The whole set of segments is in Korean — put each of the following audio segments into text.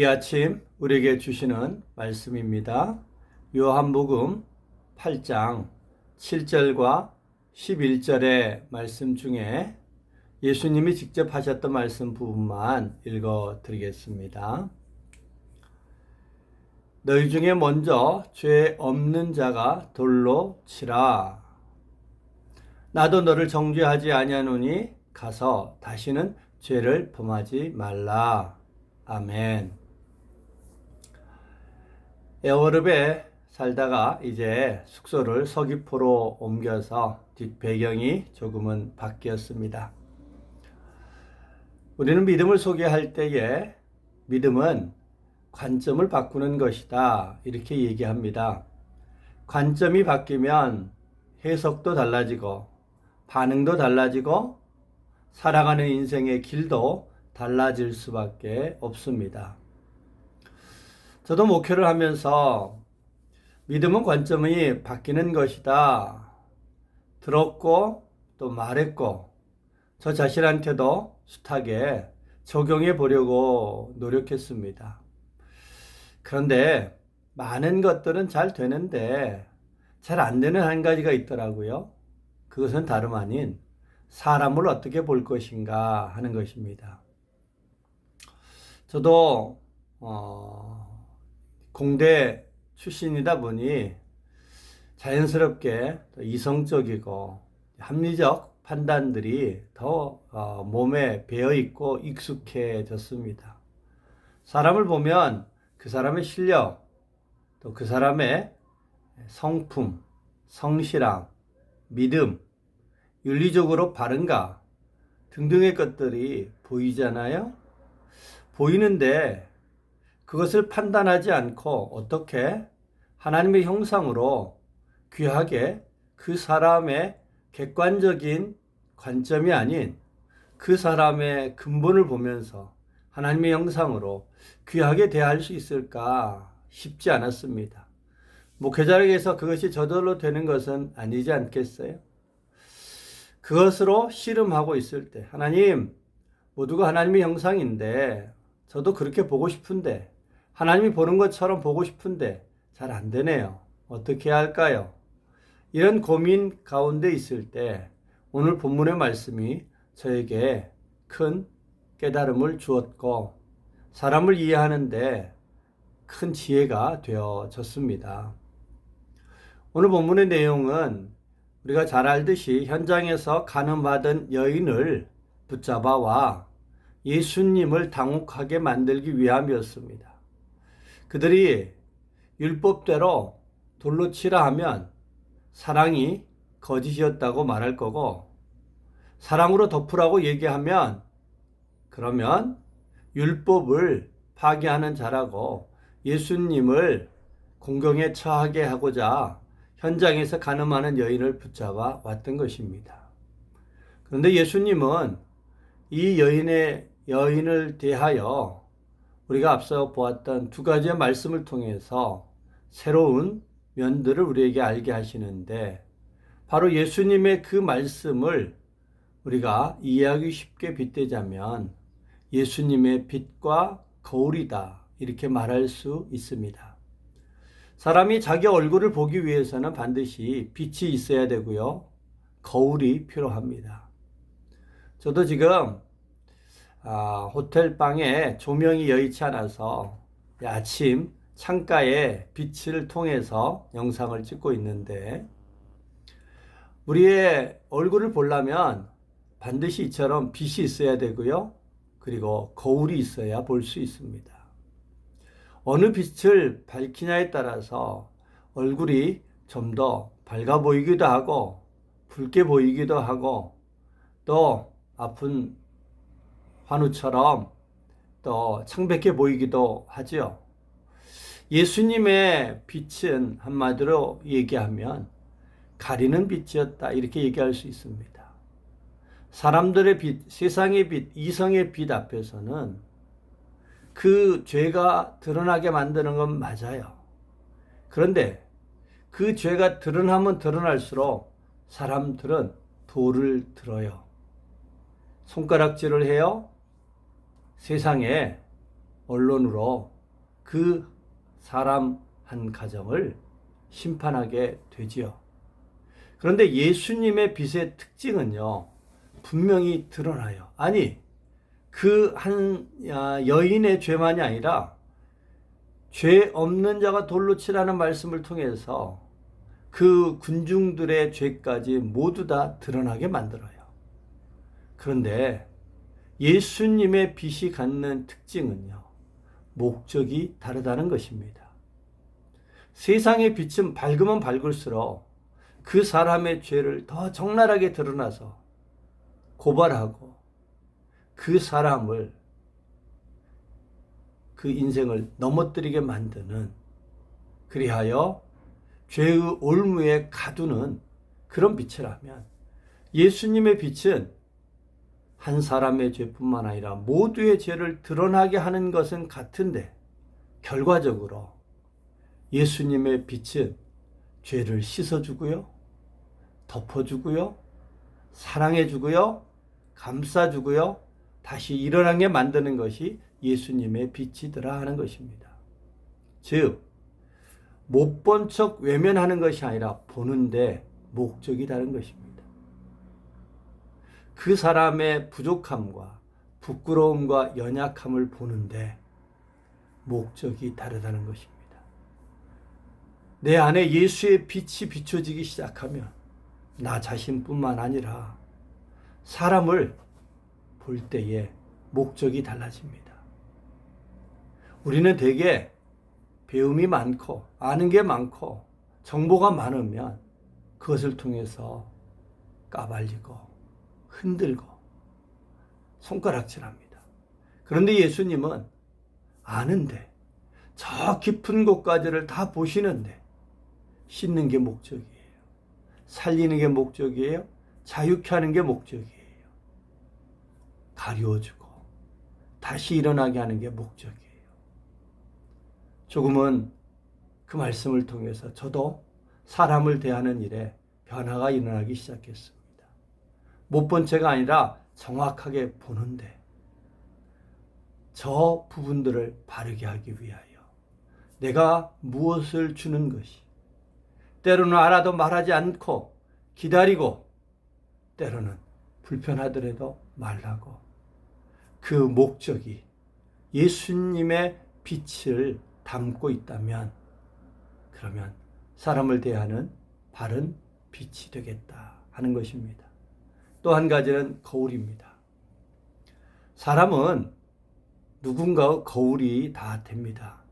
이 아침 우리에게 주시는 말씀입니다. 요한복음 8장 7절과 11절의 말씀 중에 예수님이 직접 하셨던 말씀 부분만 읽어 드리겠습니다. 너희 중에 먼저 죄 없는 자가 돌로 치라. 나도 너를 정죄하지 아니하노니 가서 다시는 죄를 범하지 말라. 아멘. 에어르베 살다가 이제 숙소를 서귀포로 옮겨서 뒷배경이 조금은 바뀌었습니다. 우리는 믿음을 소개할 때에 믿음은 관점을 바꾸는 것이다, 이렇게 얘기합니다. 관점이 바뀌면 해석도 달라지고 반응도 달라지고 살아가는 인생의 길도 달라질 수밖에 없습니다. 저도 목회를 하면서 믿음은 관점이 바뀌는 것이다 들었고 또 말했고 저 자신한테도 숱하게 적용해 보려고 노력했습니다. 그런데 많은 것들은 잘 되는데 잘 안 되는 한 가지가 있더라고요. 그것은 다름 아닌 사람을 어떻게 볼 것인가 하는 것입니다. 저도 공대 출신이다 보니 자연스럽게 이성적이고 합리적 판단들이 더 몸에 배어 있고 익숙해졌습니다. 사람을 보면 그 사람의 실력, 또 그 사람의 성품, 성실함, 믿음, 윤리적으로 바른가 등등의 것들이 보이잖아요. 보이는데 그것을 판단하지 않고 어떻게 하나님의 형상으로 귀하게 그 사람의 객관적인 관점이 아닌 그 사람의 근본을 보면서 하나님의 형상으로 귀하게 대할 수 있을까 쉽지 않았습니다. 목회자에게서 그것이 저절로 되는 것은 아니지 않겠어요? 그것으로 씨름하고 있을 때 하나님, 모두가 하나님의 형상인데 저도 그렇게 보고 싶은데 하나님이 보는 것처럼 보고 싶은데 잘 안 되네요. 어떻게 해야 할까요? 이런 고민 가운데 있을 때 오늘 본문의 말씀이 저에게 큰 깨달음을 주었고 사람을 이해하는데 큰 지혜가 되어졌습니다. 오늘 본문의 내용은 우리가 잘 알듯이 현장에서 간음받은 여인을 붙잡아와 예수님을 당혹하게 만들기 위함이었습니다. 그들이 율법대로 돌로 치라 하면 사랑이 거짓이었다고 말할 거고 사랑으로 덮으라고 얘기하면 그러면 율법을 파괴하는 자라고 예수님을 공경에 처하게 하고자 현장에서 간음하는 여인을 붙잡아 왔던 것입니다. 그런데 예수님은 이 여인을 대하여 우리가 앞서 보았던 두 가지의 말씀을 통해서 새로운 면들을 우리에게 알게 하시는데 바로 예수님의 그 말씀을 우리가 이해하기 쉽게 빗대자면 예수님의 빛과 거울이다, 이렇게 말할 수 있습니다. 사람이 자기 얼굴을 보기 위해서는 반드시 빛이 있어야 되고요. 거울이 필요합니다. 저도 지금 호텔 방에 조명이 여의치 않아서 아침 창가에 빛을 통해서 영상을 찍고 있는데 우리의 얼굴을 보려면 반드시 이처럼 빛이 있어야 되고요. 그리고 거울이 있어야 볼 수 있습니다. 어느 빛을 밝히냐에 따라서 얼굴이 좀 더 밝아 보이기도 하고 붉게 보이기도 하고 또 아픈 환우처럼 또 창백해 보이기도 하죠. 예수님의 빛은 한마디로 얘기하면 가리는 빛이었다, 이렇게 얘기할 수 있습니다. 사람들의 빛, 세상의 빛, 이성의 빛 앞에서는 그 죄가 드러나게 만드는 건 맞아요. 그런데 그 죄가 드러나면 드러날수록 사람들은 돌을 들어요. 손가락질을 해요. 세상에 언론으로 그 사람 한 가정을 심판하게 되지요. 그런데 예수님의 빛의 특징은요, 분명히 드러나요. 아니, 그 한 여인의 죄만이 아니라 죄 없는 자가 돌로 치라는 말씀을 통해서 그 군중들의 죄까지 모두 다 드러나게 만들어요. 그런데 예수님의 빛이 갖는 특징은요, 목적이 다르다는 것입니다. 세상의 빛은 밝으면 밝을수록 그 사람의 죄를 더 적나라하게 드러나서 고발하고 그 사람을, 그 인생을 넘어뜨리게 만드는, 그리하여 죄의 올무에 가두는 그런 빛이라면, 예수님의 빛은 한 사람의 죄뿐만 아니라 모두의 죄를 드러나게 하는 것은 같은데, 결과적으로 예수님의 빛은 죄를 씻어주고요, 덮어주고요, 사랑해주고요, 감싸주고요, 다시 일어나게 만드는 것이 예수님의 빛이더라 하는 것입니다. 즉, 못 본 척 외면하는 것이 아니라 보는데 목적이 다른 것입니다. 그 사람의 부족함과 부끄러움과 연약함을 보는데 목적이 다르다는 것입니다. 내 안에 예수의 빛이 비춰지기 시작하면 나 자신뿐만 아니라 사람을 볼 때에 목적이 달라집니다. 우리는 대개 배움이 많고 아는 게 많고 정보가 많으면 그것을 통해서 까발리고 흔들고 손가락질합니다. 그런데 예수님은 아는데, 저 깊은 곳까지를 다 보시는데 씻는 게 목적이에요. 살리는 게 목적이에요. 자유케 하는 게 목적이에요. 가리워주고 다시 일어나게 하는 게 목적이에요. 조금은 그 말씀을 통해서 저도 사람을 대하는 일에 변화가 일어나기 시작했습니다. 못 본 채가 아니라 정확하게 보는데 저 부분들을 바르게 하기 위하여 내가 무엇을 주는 것이, 때로는 알아도 말하지 않고 기다리고, 때로는 불편하더라도 말라고, 그 목적이 예수님의 빛을 담고 있다면, 그러면 사람을 대하는 바른 빛이 되겠다 하는 것입니다. 또 한 가지는 거울입니다. 사람은 누군가의 거울이 다 됩니다.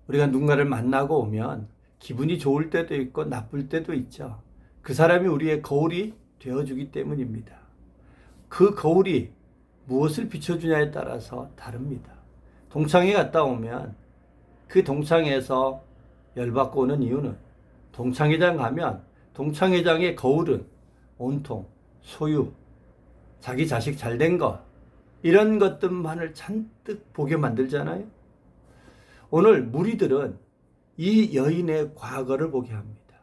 우리가 누군가를 만나고 오면 기분이 좋을 때도 있고 나쁠 때도 있죠. 그 사람이 우리의 거울이 되어주기 때문입니다. 그 거울이 무엇을 비춰주냐에 따라서 다릅니다. 동창회 갔다 오면 그 동창회에서 열받고 오는 이유는, 동창회장 가면 동창회장의 거울은 온통 소유, 자기 자식 잘된 것, 이런 것들만을 잔뜩 보게 만들잖아요. 오늘 무리들은 이 여인의 과거를 보게 합니다.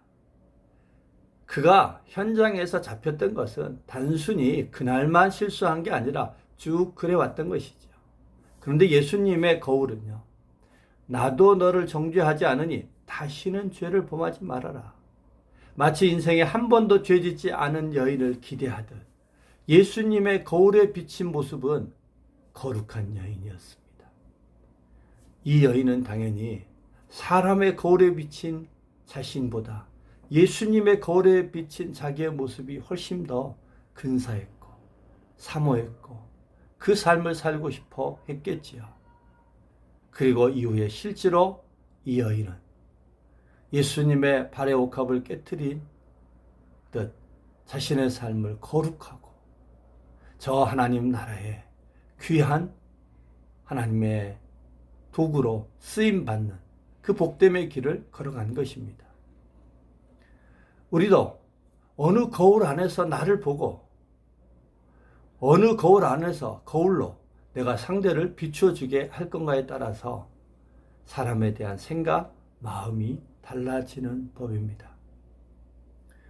그가 현장에서 잡혔던 것은 단순히 그날만 실수한 게 아니라 쭉 그래왔던 것이죠. 그런데 예수님의 거울은요, 나도 너를 정죄하지 않으니 다시는 죄를 범하지 말아라. 마치 인생에 한 번도 죄 짓지 않은 여인을 기대하듯 예수님의 거울에 비친 모습은 거룩한 여인이었습니다. 이 여인은 당연히 사람의 거울에 비친 자신보다 예수님의 거울에 비친 자기의 모습이 훨씬 더 근사했고 사모했고 그 삶을 살고 싶어 했겠지요. 그리고 이후에 실제로 이 여인은 예수님의 발의 옥합을 깨뜨린 듯 자신의 삶을 거룩하고 저 하나님 나라에 귀한 하나님의 도구로 쓰임받는 그 복됨의 길을 걸어간 것입니다. 우리도 어느 거울 안에서 나를 보고 어느 거울 안에서 거울로 내가 상대를 비춰주게 할 건가에 따라서 사람에 대한 생각, 마음이 달라지는 법입니다.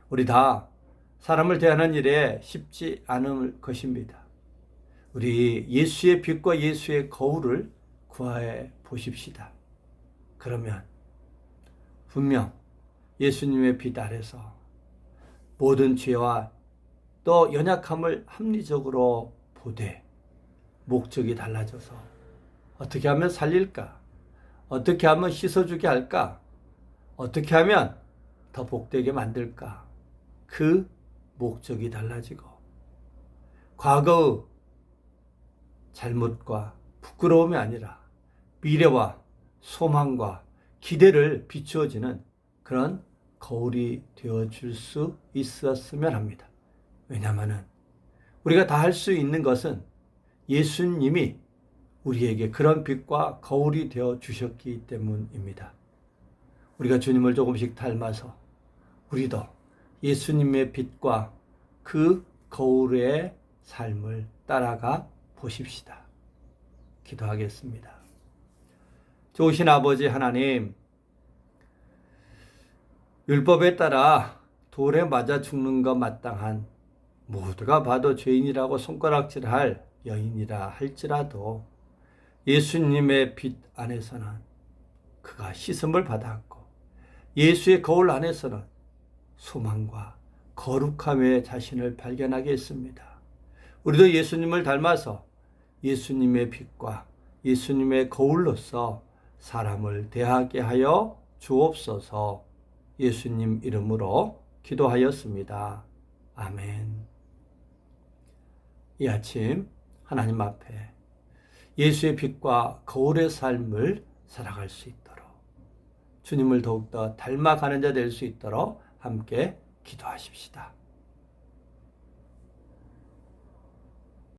우리 다 사람을 대하는 일에 쉽지 않을 것입니다. 우리 예수의 빛과 예수의 거울을 구하해 보십시다. 그러면 분명 예수님의 빛 아래서 모든 죄와 또 연약함을 합리적으로 보되 목적이 달라져서 어떻게 하면 살릴까? 어떻게 하면 씻어주게 할까? 어떻게 하면 더 복되게 만들까? 그 목적이 달라지고 과거의 잘못과 부끄러움이 아니라 미래와 소망과 기대를 비추어지는 그런 거울이 되어줄 수 있었으면 합니다. 왜냐하면 우리가 다 할 수 있는 것은 예수님이 우리에게 그런 빛과 거울이 되어 주셨기 때문입니다. 우리가 주님을 조금씩 닮아서 우리도 예수님의 빛과 그 거울의 삶을 따라가 보십시다. 기도하겠습니다. 좋으신 아버지 하나님, 율법에 따라 돌에 맞아 죽는 것 마땅한 모두가 봐도 죄인이라고 손가락질할 여인이라 할지라도 예수님의 빛 안에서는 그가 씻음을 받았고 예수의 거울 안에서는 소망과 거룩함의 자신을 발견하게 했습니다. 우리도 예수님을 닮아서 예수님의 빛과 예수님의 거울로서 사람을 대하게 하여 주옵소서. 예수님 이름으로 기도하였습니다. 아멘. 이 아침 하나님 앞에 예수의 빛과 거울의 삶을 살아갈 수 있도록 주님을 더욱더 닮아가는 자 될 수 있도록 함께 기도하십시다.